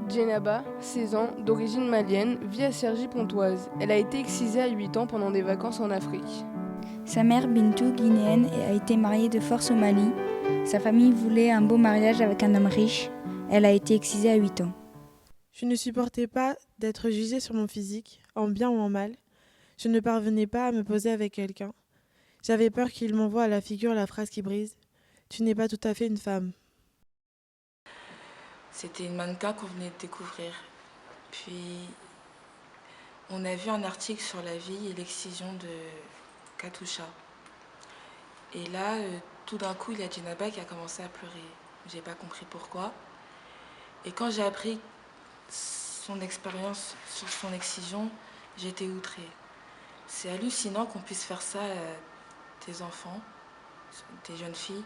Djenaba, 16 ans, d'origine malienne, vit à Cergy-Pontoise. Elle a été excisée à 8 ans pendant des vacances en Afrique. Sa mère, Bintou, guinéenne, a été mariée de force au Mali. Sa famille voulait un beau mariage avec un homme riche. Elle a été excisée à 8 ans. Je ne supportais pas d'être jugée sur mon physique, en bien ou en mal. Je ne parvenais pas à me poser avec quelqu'un. J'avais peur qu'il m'envoie à la figure la phrase qui brise. Tu n'es pas tout à fait une femme. C'était une mannequin qu'on venait de découvrir. Puis, on a vu un article sur la vie et l'excision de Katusha. Et là, tout d'un coup, il y a Djenaba qui a commencé à pleurer. J'ai pas compris pourquoi. Et quand j'ai appris son expérience sur son excision, j'étais outrée. C'est hallucinant qu'on puisse faire ça à des enfants, des jeunes filles.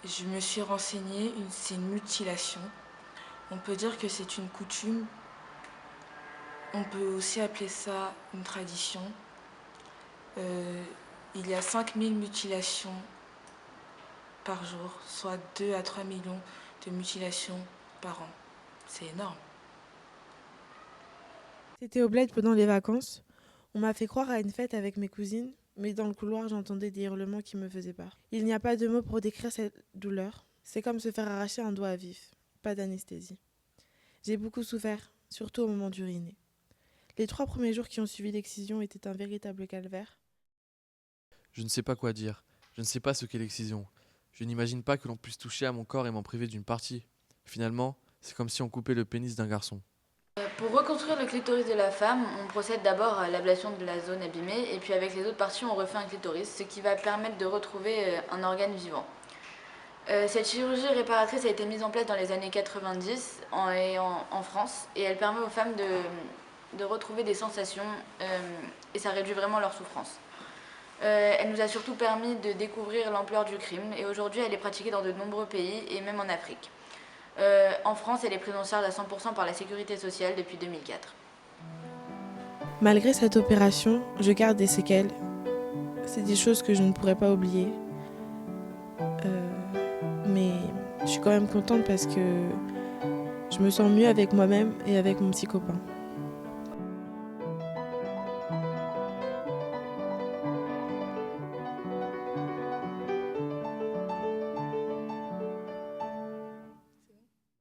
Je me suis renseignée, c'est une mutilation. On peut dire que c'est une coutume. On peut aussi appeler ça une tradition. Il y a 5000 mutilations par jour, soit 2 à 3 millions de mutilations par an. C'est énorme. C'était au bled pendant les vacances. On m'a fait croire à une fête avec mes cousines, mais dans le couloir, j'entendais des hurlements qui me faisaient peur. Il n'y a pas de mots pour décrire cette douleur. C'est comme se faire arracher un doigt à vif. Pas d'anesthésie. J'ai beaucoup souffert, surtout au moment d'uriner. Les 3 premiers jours qui ont suivi l'excision étaient un véritable calvaire. Je ne sais pas quoi dire. Je ne sais pas ce qu'est l'excision. Je n'imagine pas que l'on puisse toucher à mon corps et m'en priver d'une partie. Finalement, c'est comme si on coupait le pénis d'un garçon. Pour reconstruire le clitoris de la femme, on procède d'abord à l'ablation de la zone abîmée et puis avec les autres parties, on refait un clitoris, ce qui va permettre de retrouver un organe vivant. Cette chirurgie réparatrice a été mise en place dans les années 90 en France et elle permet aux femmes de retrouver des sensations et ça réduit vraiment leur souffrance. Elle nous a surtout permis de découvrir l'ampleur du crime et aujourd'hui elle est pratiquée dans de nombreux pays et même en Afrique. En France, elle est prise en charge à 100% par la sécurité sociale depuis 2004. Malgré cette opération, je garde des séquelles. C'est des choses que je ne pourrais pas oublier. Mais je suis quand même contente parce que je me sens mieux avec moi-même et avec mon petit copain.